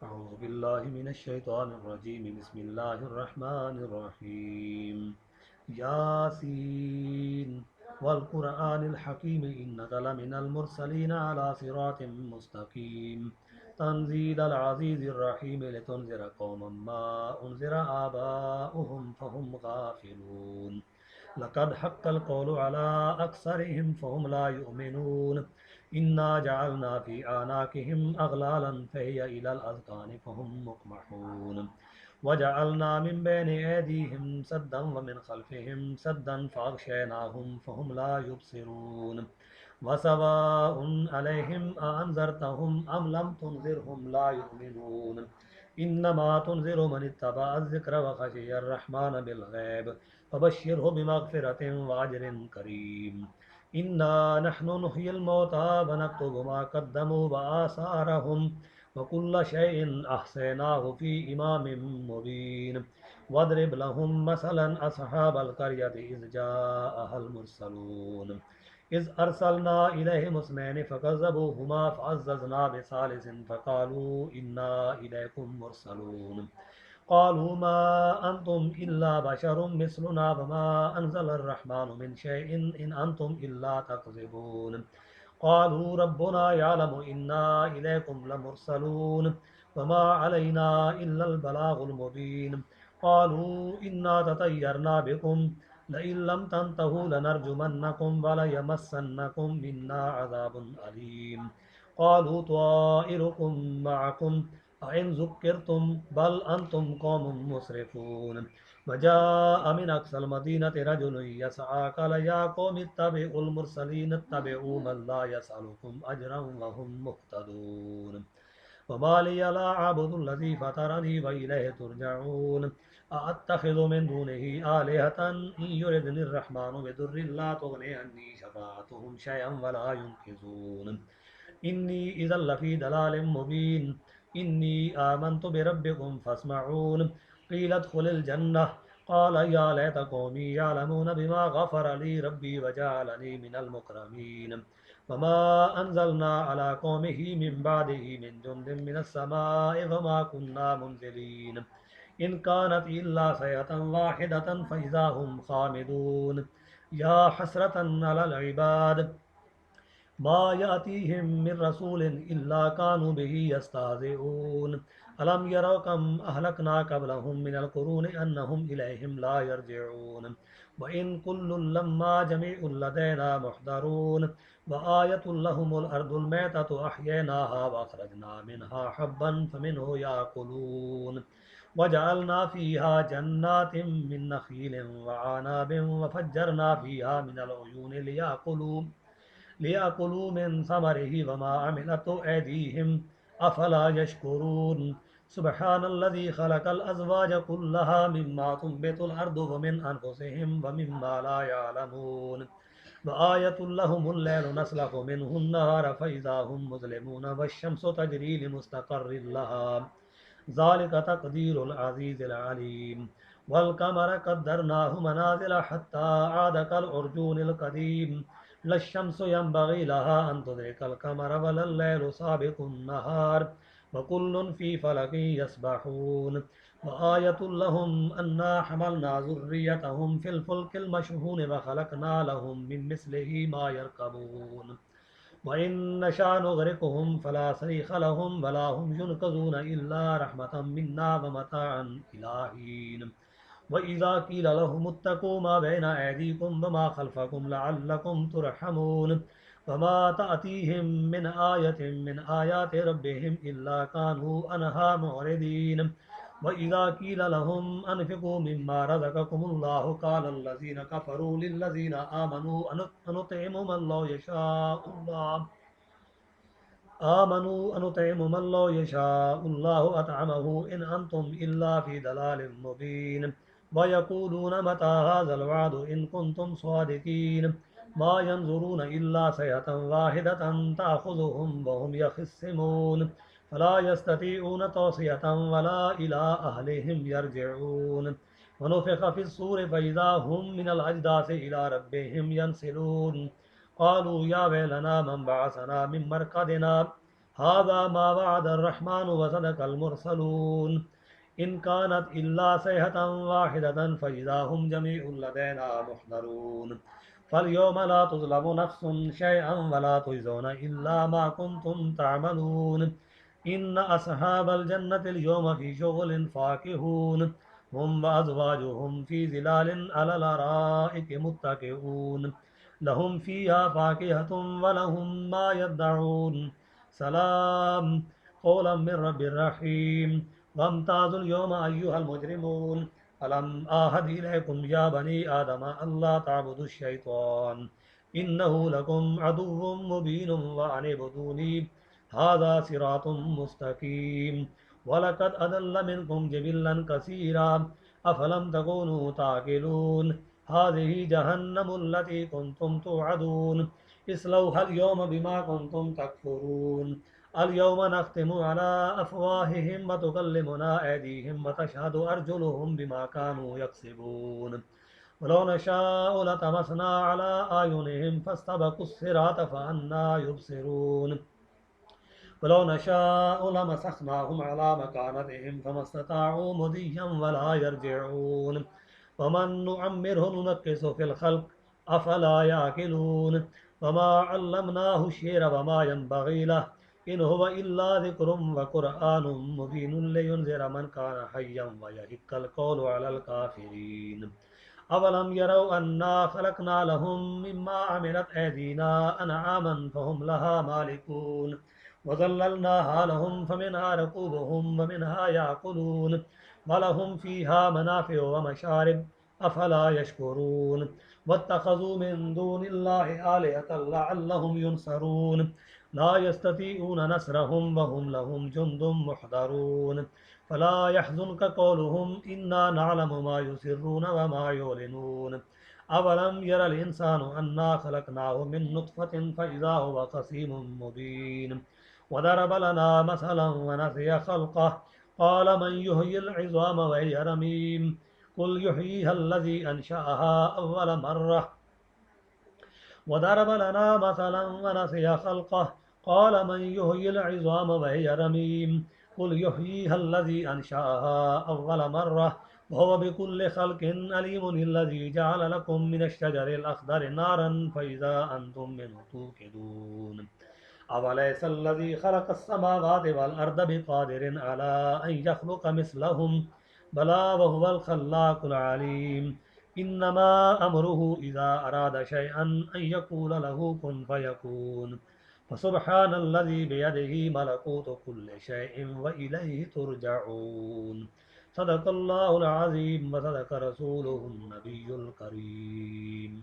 अऊज़ु बिल्लाहि मिनश शैतानिर रजीम बिस्मिल्लाहिर रहमानिर रहीम यासीन वल कुरआनिल हकीम इन्नका लमिनल मुरसलीन अला सिरातिम मुस्तकीम तंजीलल अज़ीज़िर रहीम लितुनज़िरा कौमम मा उनज़िरा आबाउहुम फहुम गाफिलून लक़द हक़्क़ल क़ौलु अला अक्सरिहिम फ़हुम ला युमिनून इन्ना जअलना फ़ी आनाक़िहिम अग़लालन फ़हिय इलल अज़क़ानि फ़हुम मुक़महून वजअलना मिन बैनि ऐदीहिम सद्दन व मिन ख़ल्फ़िहिम सद्दन फ़अग़शयनाहुम फ़हुम ला युबसिरून वसवाउन अलैहिम अअन्ज़रतहुम अम लम तुनज़िरहुम ला युमिनून इन्नमा तुनज़िरु मन इत्तबअ अज़्ज़िक्र व ख़शिय अर्रहमान बिल-ग़ैब फबश्शिरहु बिमग़फ़िरतिन व अज्रिन करीम इन्ना नहनु नुह्यिल मौता व नक्तुबु मा क़द्दमू व आसारहुम व कुल्ल शैइन अहसैनाहु फ़ी इमामिम मुबीन वद्रिब लहुम मसलन अस्हाबल क़र्यति इज़ जाअहल मुरसलून इज़ अरसलना इलैहिम इस्नैनि फ़कज़्ज़बूहुमा फ़अज़्ज़ज़ना बिसालिसिन फ़क़ालू इन्ना इलैकुम मुरसलून क़ालू मा अंतुम इल्ला बशरुम मिस्लुना वमा अंज़लर रहमानु मिन शैइन इन अंतुम इल्ला तकज़िबून क़ालू रब्बुना यअलमु इन्ना इलैकुम लमुरसलून वमा अलैना इल्लल बलागुल मुबीन क़ालू इन्ना ततय्यरना बिकुम लइन लम तंतहू लनरजुमन्नकुम वलयमस्सन्नकुम मिन्ना अज़ाबुन अलीम क़ालू त्वाइरुकुम मअकुम अइन ज़ुक्किरतुम बल अंतुम कौमुम मुस्रिफून वजाअ मिन अक़सल मदीनति रजुलुन यसअ क़ाल या कौमि इत्तबिउल मुरसलीन इत्तबिउ मन ला यसअलुकुम अजरन व हुम मुहतदून वमा लिय ला अअबुदुल्लज़ी फ़तरनी व इलैहि तुरजऊन अअत्तख़िज़ु मिन दूनिही आलिहतन इन युरिदनिर रहमानु बिदुर्रिन ला तुग़नि अन्नी शफ़ाअतुहुम शयअन व ला युनक़िज़ून इन्नी इज़ल लफ़ी दलालिम मुबीन इन्नी आमन्तु बिरब्बिकुम फ़स्मऊन क़ील उद्ख़ुलिल जन्नह क़ाल या लैत क़ौमी यअलमून बिमा ग़फ़र ली रब्बी वजअलनी मिनल मुकरमीन वमा अंज़लना अला क़ौमिही मिन बअदिही मिन जुन्दिन मिनस समाइ वमा कुन्ना मुनज़िलीन इन कानत इल्ला सयहतन वाहिदतन फ़इज़ा हुम ख़ामिदून या हसरतन अलल इबाद मा यातीहिम मिर रसूलिन इल्ला कानू बिही यस्ताज़िऊन अलम यरौ कम अहलकना क़ब्लहुम मिनल क़ुरूनि अन्नहुम इलैहिम ला यरजिऊन व इन कुल्लुन लम्मा जमीउन लदैना मुहदरून व आयतुल लहुमुल अर्दुल मैततु अह्यैनाहा व अख़रजना मिन्हा हब्बन फमिन्हु याकुलून वजअलना फ़ीहा जन्नातिन मिन नख़ीलिन व अनाबिन व फ़ज्जरना फ़ीहा मिनल उयूनि लियाकुलू मिन समरिही वमा अमिलतु ऐदीहिम अफला यशकुरून सुब्हानल्लज़ी खलक़ल अज़वाज कुल्लहा मिम्मा तुंबितुल अर्दु व मिन अनफुसिहिम व मिम्मा ला यअलमून व आयतुल लहुमुल लैलु नस्लखु मिन्हु अन्नहार फ़इज़ा हुम मुज़लिमून वश्शम्सु तजरी लिमुस्तक़र्रिन लहा ज़ालिका तक़दीरुल अज़ीज़िल अलीम वल क़मर क़द्दरनाहु मनाज़िल हत्ता आद कल उर्जूनिल क़दीम लश्शम्सु यंबग़ी लहा अन तुदरिकल क़मर वलल लैलु साबिक़ुन नहार व कुल्लुन फ़ी फ़लकिन यस्बहून व आयतुल लहुम अन्ना हमलना ज़ुर्रियतहुम फ़िल फ़ुल्किल मशहून व ख़लक़ना लहुम मिन मिस्लिही मा यरकबून व इन नशा नुग़रिक़हुम फ़ला सरीख़ लहुम वला हुम युनक़ज़ून इल्ला रहमतम मिन्ना व मताअन इला हीन व इज़ा क़ील लहुम इत्तक़ू मा बैना ऐदीकुम व मा ख़ल्फ़कुम लअल्लकुम तुरहमून वमा तअतीहिम मिन आयतिन मिन आयाति रब्बिहिम इल्ला कानू अन्हा मुअरिदीन व इज़ा क़ील लहुम अनफ़िक़ू मिम्मा रज़क़कुमुल्लाहु क़ालल्लज़ीन कफ़रू लिल्लज़ीना आमनू अनुतइमु मन लौ यशाअुल्लाह आमनू अनुतइमु मन लौ यशाअुल्लाहु अतअमहु इन अंतुम इल्ला फ़ी दलालिम मुबीन व यक़ूलून मता हाज़ल वअदु इन कुंतुम स्वादिक़ीन मा यंज़ुरून इल्ला सयहतन वाहिदतन तअख़ुज़ुहुम व हुम यख़िस्सिमून फ़ला यस्ततीऊन तौसियतन वला इला अहलिहिम यरजिऊन व नुफ़िख़ फ़िस्सूरि फ़इज़ा हुम मिनल अजदासि इला रब्बिहिम यंसिलून क़ालू या वैलना मन बअसना मिन मरक़दिना हाज़ा मा वअदर रहमान व सदक़ल मुरसलून इन कानत इल्ला सयहतन वाहिदतन फ़इज़ा हुम जमीउन लदैना मुहज़रून फ़ल-यौम ला तुज़लमु नफ़्सुन शैअन व ला तुजज़ौना इल्ला मा कुन्तुम तअमलून इन्न अस्हाबल जन्नतिल यौम फ़ी शुग़ुलिन फ़ाकिहून हुम व अज़वाजुहुम फ़ी ज़िलालिन अलल अराइकि मुत्तकिऊन लहुम फ़ीहा फ़ाकिहतुन व लहुम मा यद्दऊन सलाम कौलन मिन रब्बिर रहीम वम्ताज़ुल यौमा अय्युहल मुजरिमून अलम आहद इलैकुम या बनी आदम अल्ला ताबुदुश शैतान इन्नहु लकुम अदुव्वुम मुबीनुम व अनिबुदूनी हाज़ा सिरातुम मुस्तकीम वलक़द अदल्ल मिनकुम जिबिल्लन कसीरा अफलम तकूनू ताक़िलून हाज़िही जहन्नमुल्लती कुन्तुम तुअदून इस्लौहल यौम बिमा कुन्तुम तकफुरून اليوم نختم على أفواههم وتكلمنا أيديهم وتشهد أرجلهم بما كانوا يكسبون ولو نشاء لطمسنا على أعينهم فاستبقوا الصراط فأنى يبصرون ولو نشاء لمسخناهم على مكانتهم فما استطاعوا مضيا ولا يرجعون ومن نعمره ننكس في الخلق أفلا يعقلون وما علمناه الشعر وما ينبغي له إن هو إلا ذكر وقرآن مبين لينذر من كان حيا ويحق القول على الكافرين أولم يروا أنا خلقنا لهم مما عملت أيدينا أنعاما فهم لها مالكون وظللناها لهم فمنها ركوبهم ومنها يأكلون ولهم فيها منافع ومشارب أفلا يشكرون واتخذوا من دون الله آلهة لعلهم ينصرون لا يستطيعون نصرهم وهم لهم جند محضرون فلا يحزنك قولهم إنا نعلم ما يسرون وما يعلنون أولم ير الإنسان أنا خلقناه من نطفة فإذا هو خصيم مبين وضرب لنا مثلا ونسي خلقه قال من يحيي العظام وهي رميم قل يحييها الذي أنشأها أول مرة وضرب لنا مثلا ونسي خلقه قال من يحيي العظام وهي رميم قل يحييها الذي أنشأها أول مرة وهو بكل خلق عليم الذي جعل لكم من الشجر الأخضر نارا فإذا أنتم منه توقدون أوليس الذي خلق السماوات والأرض بقادر على أن يخلق مثلهم بلى وهو الخلاق العليم إنما أمره إذا أراد شيئا أن يقول له كن فيكون فسبحان الذي بيده ملكوت كل شيء وإليه ترجعون صدق الله العظيم وصدق رسوله النبي الكريم